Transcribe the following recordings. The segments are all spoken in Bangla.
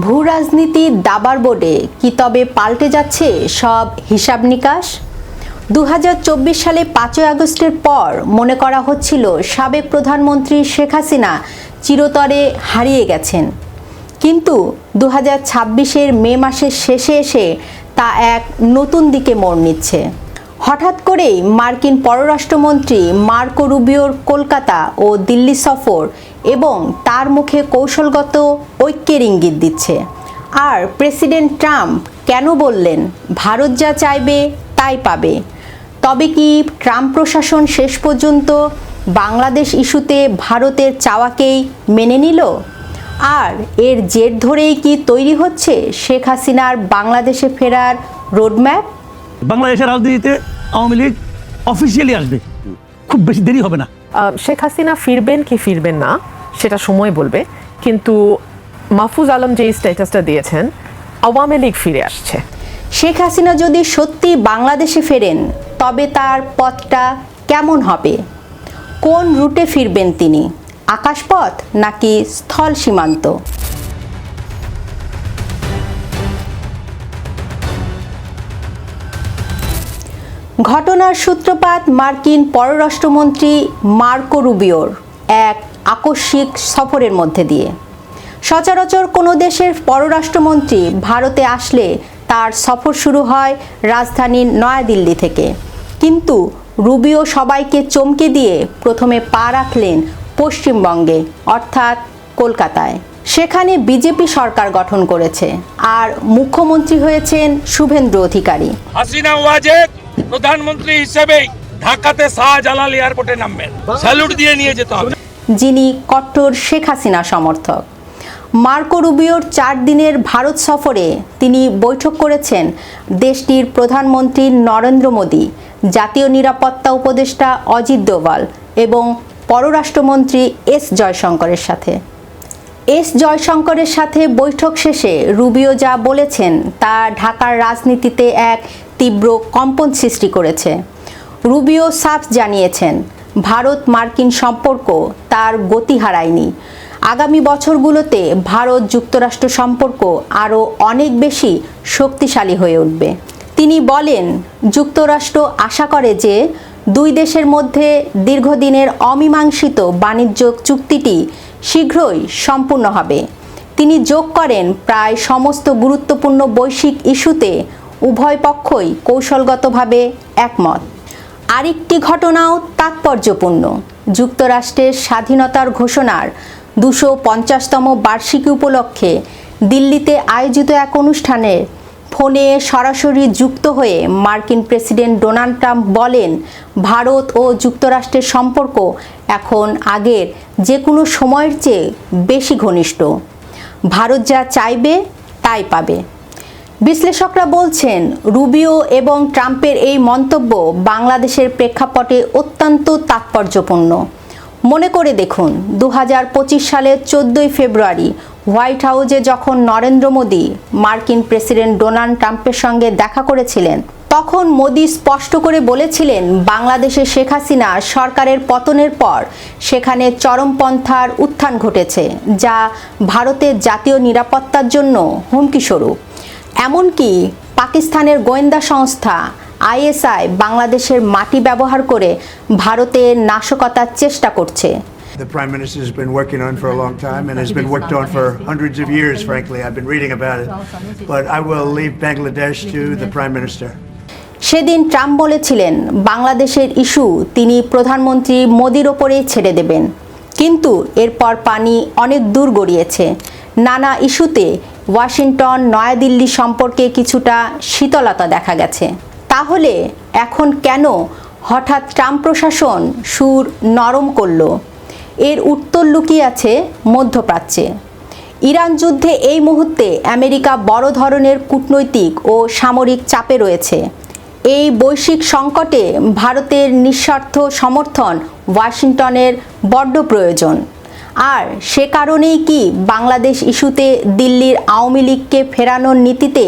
ভূ রাজনীতির দাবার বোর্ডে কি তবে পাল্টে যাচ্ছে সব হিসাব নিকাশ? 2024 সালে 5ই আগস্টের পর মনে করা হচ্ছিল সাবেক প্রধানমন্ত্রী শেখ হাসিনা চিরতরে হারিয়ে গেছেন, কিন্তু 2026-এর মে মাসের শেষে এসে তা এক নতুন দিকে মোড় নিচ্ছে। হঠাৎ করেই মার্কিন পররাষ্ট্রমন্ত্রী মার্কো রুবিওর কলকাতা ও দিল্লি সফর এবং তার মুখে কৌশলগত ঐক্যের ইঙ্গিত দিচ্ছে। আর প্রেসিডেন্ট ট্রাম্প কেন বললেন ভারত যা চাইবে তাই পাবে? তবে কি ট্রাম্প প্রশাসন শেষ পর্যন্ত বাংলাদেশ ইস্যুতে ভারতের চাওয়াকেই মেনে নিল? আর এর জের ধরেই কি তৈরি হচ্ছে শেখ হাসিনার বাংলাদেশে ফেরার রোডম্যাপ? বাংলাদেশের রাজনীতিতে আওয়ামী লীগ অফিসিয়ালি আসবে, খুব বেশি দেরি হবে না। শেখ হাসিনা ফিরবেন কি ফিরবেন না সেটা সময় বলবে, কিন্তু মাহফুজ আলম যে স্ট্যাটাসটা দিয়েছেন আওয়ামী লীগ ফিরে আসছে। শেখ হাসিনা যদি সত্যি বাংলাদেশে ফেরেন তবে তার পথটা কেমন হবে? কোন রুটে ফিরবেন তিনি? আকাশপথ নাকি স্থল সীমান্ত? ঘটনার সূত্রপাত মার্কিন পররাষ্ট্রমন্ত্রী মার্কো রুবিওর এক আকস্মিক সফরের মধ্যে দিয়ে। সচরাচর কোনো দেশের পররাষ্ট্রমন্ত্রী ভারতে আসলে তার সফর শুরু হয় রাজধানীর নয়াদিল্লি থেকে, কিন্তু রুবিও সবাইকে চমকে দিয়ে প্রথমে পা রাখলেন পশ্চিমবঙ্গে, অর্থাৎ কলকাতায়। সেখানে বিজেপি সরকার গঠন করেছে আর মুখ্যমন্ত্রী হয়েছেন শুভেন্দু অধিকারী। হাসিনা ওয়াজেদ প্রধানমন্ত্রী হিসেবে ঢাকাতে শাহজালাল এয়ারপোর্টে নামবেন, স্যালুট দিয়ে নিয়ে যেতে হবে। যিনি কট্টর শেখ হাসিনা সমর্থক। মার্কো রুবিওর 4 দিনের ভারত সফরে তিনি বৈঠক করেছেন দেশটির প্রধানমন্ত্রী নরেন্দ্র মোদী, জাতীয় নিরাপত্তা উপদেষ্টা অজিত ডোভাল এবং পররাষ্ট্রমন্ত্রী এস জয়শঙ্করের সাথে। এস জয়শঙ্করের সাথে বৈঠক শেষে রুবিও যা বলেছেন তা ঢাকার রাজনীতিতে এক তীব্র কম্পন সৃষ্টি করেছে। রুবিও সাফ জানিয়েছেন ভারত মার্কিন সম্পর্ক তার গতি হারায়নি। আগামী বছরগুলোতে ভারত যুক্তরাষ্ট্র সম্পর্ক আরও অনেক বেশি শক্তিশালী হয়ে উঠবে। তিনি বলেন যুক্তরাষ্ট্র আশা করে যে দুই দেশের মধ্যে দীর্ঘদিনের অমীমাংসিত বাণিজ্য চুক্তিটি শীঘ্রই সম্পূর্ণ হবে। তিনি যোগ করেন প্রায় সমস্ত গুরুত্বপূর্ণ বৈশ্বিক ইস্যুতে উভয় পক্ষই কৌশলগতভাবে একমত। আরেকটি ঘটনাও তাৎপর্যপূর্ণ। যুক্তরাষ্ট্রের স্বাধীনতার ঘোষণার 250তম বার্ষিকী উপলক্ষে দিল্লিতে আয়োজিত এক অনুষ্ঠানে ফোনে সরাসরি যুক্ত হয়ে মার্কিন প্রেসিডেন্ট ডোনাল্ড ট্রাম্প বলেন ভারত ও যুক্তরাষ্ট্রের সম্পর্ক এখন আগের যে কোনো সময়ের চেয়ে বেশি ঘনিষ্ঠ। ভারত যা চাইবে তাই পাবে। বিশ্লেষকরা বলছেন রুবিও এবং ট্রাম্পের এই মন্তব্য বাংলাদেশের প্রেক্ষাপটে অত্যন্ত তাৎপর্যপূর্ণ। মনে করে দেখুন 2025 সালের 14ই ফেব্রুয়ারি হোয়াইট হাউসে যখন নরেন্দ্র মোদী মার্কিন প্রেসিডেন্ট ডোনাল্ড ট্রাম্পের সঙ্গে দেখা করেছিলেন, তখন মোদী স্পষ্ট করে বলেছিলেন বাংলাদেশে শেখ হাসিনা সরকারের পতনের পর সেখানে চরমপন্থার উত্থান ঘটেছে, যা ভারতের জাতীয় নিরাপত্তার জন্য হুমকিস্বরূপ। এমনকি পাকিস্তানের গোয়েন্দা সংস্থা ISI বাংলাদেশের মাটি ব্যবহার করে ভারতের নাশকতার চেষ্টা করছে। The Prime Minister has been working on for a long time and has been worked on for hundreds of years, frankly. I've been reading about it. But I will leave Bangladesh to the Prime Minister. সেদিন ট্রাম্প বলেছিলেন বাংলাদেশের ইস্যু তিনি প্রধানমন্ত্রী মোদির ওপরেই ছেড়ে দেবেন, কিন্তু এরপর পানি অনেক দূর গড়িয়েছে। নানা ইস্যুতে ওয়াশিংটন নয়াদিল্লি সম্পর্কে কিছুটা শীতলতা দেখা গেছে। তাহলে এখন কেন হঠাৎ ট্রাম্প প্রশাসন সুর নরম করল? এর উত্তর লুকিয়ে আছে মধ্যপ্রাচ্যে। ইরান যুদ্ধে এই মুহূর্তে আমেরিকা বড় ধরনের কূটনৈতিক ও সামরিক চাপে রয়েছে। এই বৈশ্বিক সংকটে ভারতের নিঃস্বার্থ সমর্থন ওয়াশিংটনের বড্ড প্রয়োজন। আর সে কারণেই কি বাংলাদেশ ইস্যুতে দিল্লির আওয়ামী লীগকে ফেরানোর নীতিতে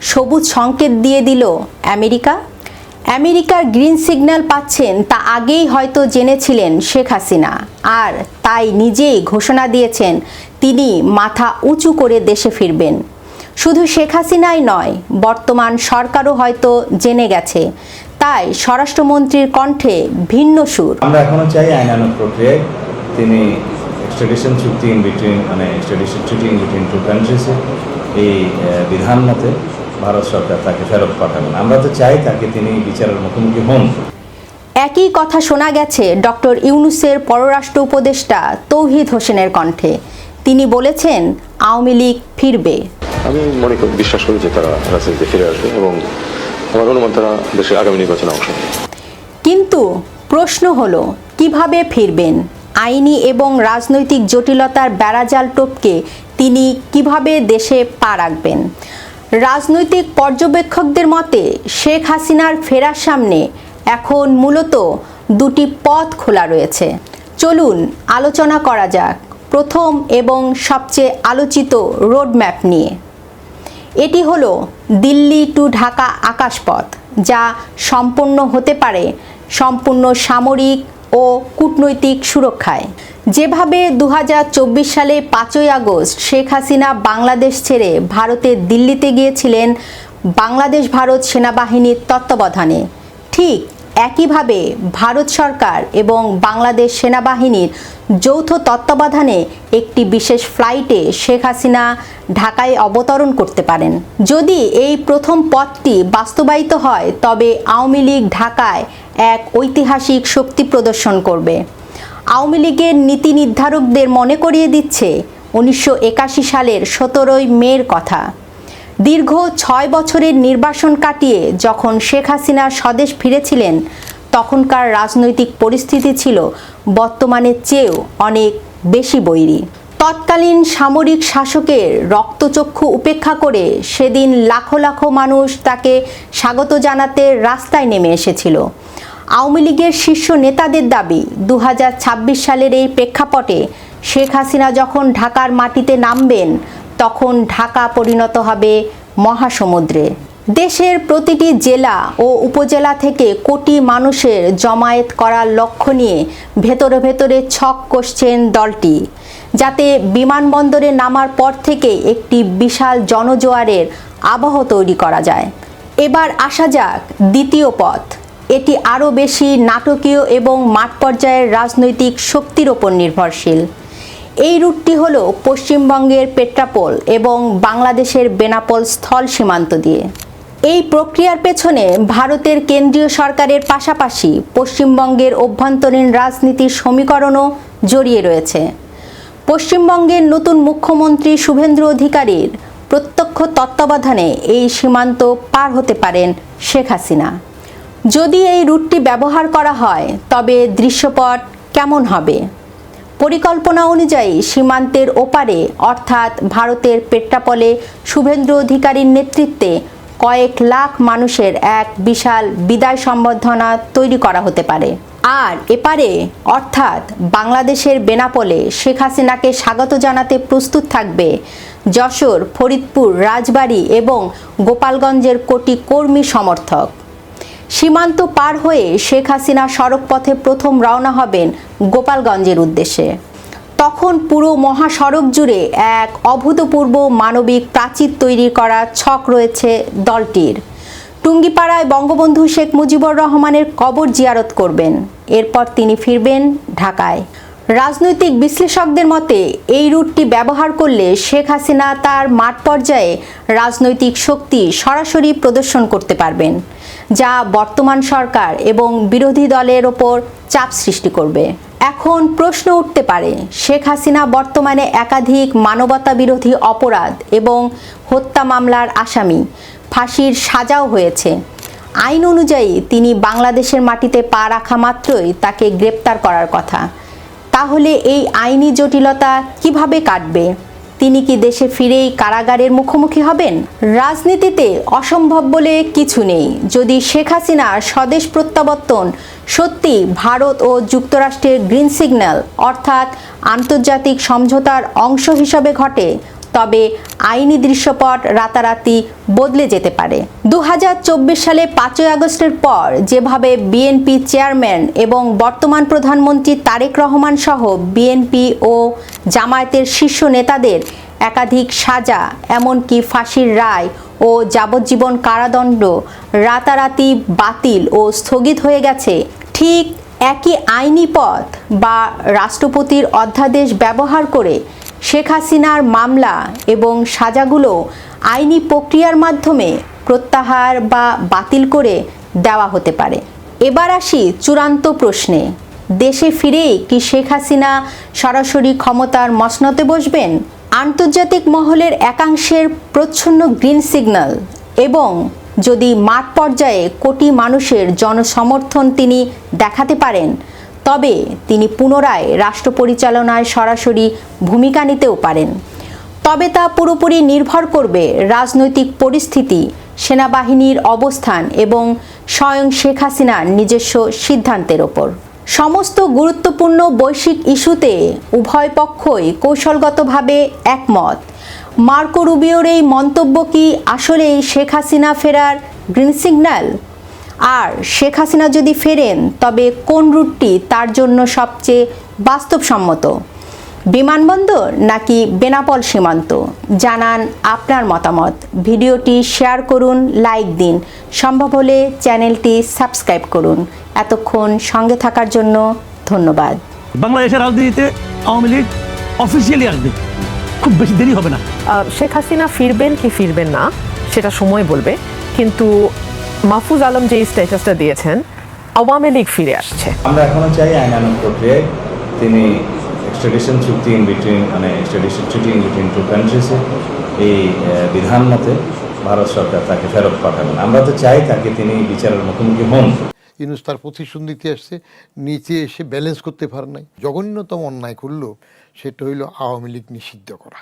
সবুজ সংকেত দিয়ে দিল আমেরিকা? আমেরিকার গ্রিন সিগন্যাল পাচ্ছেন তা আগেই হয়তো জেনেছিলেন শেখ হাসিনা, আর তাই নিজেই ঘোষণা দিয়েছেন তিনি মাথা উঁচু করে দেশে ফিরবেন। শুধু শেখ হাসিনাই নয়, বর্তমান সরকারও হয়তো জেনে গেছে, তাই স্বরাষ্ট্রমন্ত্রীর কণ্ঠে ভিন্ন সুর। আমরা এখনো চাই আইনানুগ প্রক্রিয়ায় তিনি এক্সট্রাডিশন চুক্তি ইন বিটুইন এক্সট্রাডিশন চুক্তি ইন বিটুইন টু কান্ট্রিজে এই বিধান মতে ভারত সরকার তাকে ফেরত পাঠাবেন। আমরা তো চাই তাকে তিনি বিচারের মুখোমুখি হন। একই কথা শোনা গেছে ডক্টর ইউনূসের পররাষ্ট্র উপদেষ্টা তৌহিদ হোসেনের কণ্ঠে। তিনি বলেছেন আওয়ামী লীগ ফিরবে। আমি বিশ্বাস করি যে তারা রাজনীতিতে ফিরে আসবে এবং আমার অনুমান তারা দেশের আগামী নির্বাচনে অংশ নেবে। কিন্তু প্রশ্ন হলো কিভাবে ফিরবেন? আইনি এবং রাজনৈতিক জটিলতার বেড়াজাল টপকে তিনি কিভাবে দেশে পা রাখবেন? রাজনৈতিক পর্যবেক্ষকদের মতে শেখ হাসিনার ফেরার সামনে এখন মূলত দুটি পথ খোলা রয়েছে। চলুন আলোচনা করা যাক প্রথম এবং সবচেয়ে আলোচিত রোডম্যাপ নিয়ে। এটি হলো দিল্লি টু ঢাকা আকাশপথ, যা সম্পন্ন হতে পারে সম্পূর্ণ সামরিক ও কূটনৈতিক সুরক্ষায়। যেভাবে 2024 সালে 5ই আগস্ট শেখ হাসিনা বাংলাদেশ ছেড়ে ভারতের দিল্লিতে গিয়েছিলেন বাংলাদেশ ভারত সেনাবাহিনীর তত্ত্বাবধানে, ঠিক একইভাবে ভারত সরকার এবং বাংলাদেশ সেনাবাহিনীর যৌথ তত্ত্বাবধানে একটি বিশেষ ফ্লাইটে শেখ হাসিনা ঢাকায় অবতরণ করতে পারেন। যদি এই প্রথম পথটি বাস্তবায়িত হয়, তবে আওয়ামী লীগ ঢাকায় এক ঐতিহাসিক শক্তি প্রদর্শন করবে। আওয়ামী লীগের নীতি নির্ধারকদের মনে করিয়ে দিচ্ছে 1981 সালের 17ই মের কথা। দীর্ঘ 6 বছরের নির্বাসন কাটিয়ে যখন শেখ হাসিনা স্বদেশ ফিরেছিলেন, তখনকার রাজনৈতিক পরিস্থিতি ছিল বর্তমানের চেয়েও অনেক বেশি বৈরী। তৎকালীন সামরিক শাসকের রক্তচক্ষু উপেক্ষা করে সেদিন লাখো লাখো মানুষ তাকে স্বাগত জানাতে রাস্তায় নেমে এসেছিল। আওয়ামী লীগের শীর্ষ নেতাদের দাবি 2026 সালের এই প্রেক্ষাপটে শেখ হাসিনা যখন ঢাকার মাটিতে নামবেন, তখন ঢাকা পরিণত হবে মহাসমুদ্রে। দেশের প্রতিটি জেলা ও উপজেলা থেকে কোটি মানুষের জমায়েত করার লক্ষ্য নিয়ে ভেতরে ভেতরে ছক কষছেন দলটি, যাতে বিমানবন্দরে নামার পর থেকে একটি বিশাল জনজোয়ারের আবহ তৈরি করা যায়। এবার আসা যাক দ্বিতীয় পথ। এটি আরও বেশি নাটকীয় এবং মাঠ পর্যায়ের রাজনৈতিক শক্তির ওপর নির্ভরশীল। এই রুটটি হল পশ্চিমবঙ্গের পেট্রাপোল এবং বাংলাদেশের বেনাপোল স্থল সীমান্ত দিয়ে। এই প্রক্রিয়ার পেছনে ভারতের কেন্দ্রীয় সরকারের পাশাপাশি পশ্চিমবঙ্গের অভ্যন্তরীণ রাজনীতির সমীকরণও জড়িয়ে রয়েছে। পশ্চিমবঙ্গের নতুন মুখ্যমন্ত্রী শুভেন্দু অধিকারীর প্রত্যক্ষ তত্ত্বাবধানে এই সীমান্ত পার হতে পারেন শেখ হাসিনা। যদি এই রুটটি ব্যবহার করা হয়, তবে দৃশ্যপট কেমন হবে? পরিকল্পনা অনুযায়ী সীমান্তের ওপারে অর্থাৎ ভারতের পেট্রাপলে শুভেন্দু অধিকারীর নেতৃত্বে কয়েক লাখ মানুষের এক বিশাল বিদায় সম্বর্ধনা তৈরি করা হতে পারে। আর এপারে অর্থাৎ বাংলাদেশের বেনাপোলে শেখ হাসিনাকে স্বাগত জানাতে প্রস্তুত থাকবে যশোর, ফরিদপুর, রাজবাড়ী এবং গোপালগঞ্জের কোটি কর্মী সমর্থক। সীমান্ত পার হয়ে শেখ হাসিনা সড়কপথে প্রথম রওনা হবেন গোপালগঞ্জের উদ্দেশ্যে। তখন পুরো মহাসড়ক জুড়ে এক অভূতপূর্ব মানবিক প্রাচীর তৈরি করা ছক রয়েছে দলটির। টুঙ্গিপাড়ায় বঙ্গবন্ধু শেখ মুজিবুর রহমানের কবর জিয়ারত করবেন। এরপর তিনি ফিরবেন ঢাকায়। রাজনৈতিক বিশ্লেষকদের মতে এই রুটটি ব্যবহার করলে শেখ হাসিনা তার মাঠ পর্যায়ে রাজনৈতিক শক্তি সরাসরি প্রদর্শন করতে পারবেন, যা বর্তমান সরকার এবং বিরোধী দলের ওপর চাপ সৃষ্টি করবে। এখন প্রশ্ন উঠতে পারে, শেখ হাসিনা বর্তমানে একাধিক মানবতা বিরোধী অপরাধ এবং হত্যা মামলার আসামি, ফাঁসির সাজাও হয়েছে। আইন অনুযায়ী তিনি বাংলাদেশের মাটিতে পা রাখা মাত্রই তাকে গ্রেপ্তার করার কথা। তাহলে এই আইনি জটিলতা কিভাবে কাটবে? তিনি কি দেশে ফিরেই কারাগারের মুখোমুখি হবেন? রাজনীতিতে অসম্ভব বলে কিছু নেই। যদি শেখ হাসিনার স্বদেশ প্রত্যাবর্তন সত্যি ভারত ও যুক্তরাষ্ট্রের গ্রিন সিগন্যাল অর্থাৎ আন্তর্জাতিক সমঝোতার অংশ হিসাবে ঘটে, তবে আইনি দৃশ্যপট রাতারাতি বদলে যেতে পারে। 2024 সালে 5ই আগস্টের পর যেভাবে বিএনপি চেয়ারম্যান এবং বর্তমান প্রধানমন্ত্রী তারেক রহমান সহ বিএনপি ও জামায়াতের শীর্ষ নেতাদের একাধিক সাজা, এমনকি ফাঁসির রায় ও যাবজ্জীবন কারাদণ্ড রাতারাতি বাতিল ও স্থগিত হয়ে গেছে, ঠিক একই আইনি পথ বা রাষ্ট্রপতির অধ্যাদেশ ব্যবহার করে শেখ হাসিনার মামলা এবং সাজাগুলো আইনি প্রক্রিয়ার মাধ্যমে প্রত্যাহার বা বাতিল করে দেওয়া হতে পারে। এবার আসি চূড়ান্ত প্রশ্নে, দেশে ফিরেই কি শেখ হাসিনা সরাসরি ক্ষমতার মসনদে বসবেন? আন্তর্জাতিক মহলের একাংশের প্রচ্ছন্ন গ্রিন সিগন্যাল এবং যদি মাঠ পর্যায়ে কোটি মানুষের জনসমর্থন তিনি দেখাতে পারেন, তবে তিনি পুনরায় রাষ্ট্র পরিচালনায় সরাসরি ভূমিকা নিতেও পারেন। তবে তা পুরোপুরি নির্ভর করবে রাজনৈতিক পরিস্থিতি, সেনাবাহিনীর অবস্থান এবং স্বয়ং শেখ হাসিনার নিজস্ব সিদ্ধান্তের ওপর। সমস্ত গুরুত্বপূর্ণ বৈশ্বিক ইস্যুতে উভয় পক্ষই কৌশলগতভাবে একমত। মার্কো রুবিওর এই মন্তব্য কি আসলেই শেখ হাসিনা ফেরার গ্রিন সিগন্যাল? আর শেখ হাসিনা যদি ফেরেন, তবে কোন রুটটি তার জন্য সবচেয়ে বাস্তবসম্মত? বিমানবন্দর নাকি বেনাপোল সীমান্ত? জানান আপনার মতামত। ভিডিওটি শেয়ার করুন, লাইক দিন, সম্ভব হলে চ্যানেলটি সাবস্ক্রাইব করুন। এতক্ষণ সঙ্গে থাকার জন্য ধন্যবাদ। বাংলাদেশের রাজনীতিতে আওয়ামী লীগ অফিসিয়ালি আসবে, খুব বেশি দেরি হবে না। শেখ হাসিনা ফিরবেন কি ফিরবেন না সেটা সময় বলবে, কিন্তু মাহফুজ আলম যে স্ট্যাটাসটা দিয়েছেন, আওয়ামী লীগ ফিরে আসছে। আমরা এখনো চাই আইনানুগ প্রক্রিয়ায় তিনি এক্সট্রাডিশন চুক্তি extradition treaty in between two কান্ট্রিজে এই বিধান মতে ভারত সরকার তাকে ফেরত পাঠাবেন। আমরা তো চাই তাকে তিনি বিচারের মুখোমুখি হন। ইউনূস তার প্রতিশ্রুতি আসছে, নিচে এসে ব্যালেন্স করতে পারে নাই, জঘন্যতম অন্যায় করলো, সেটা হইল আওয়ামী লীগ নিষিদ্ধ করা।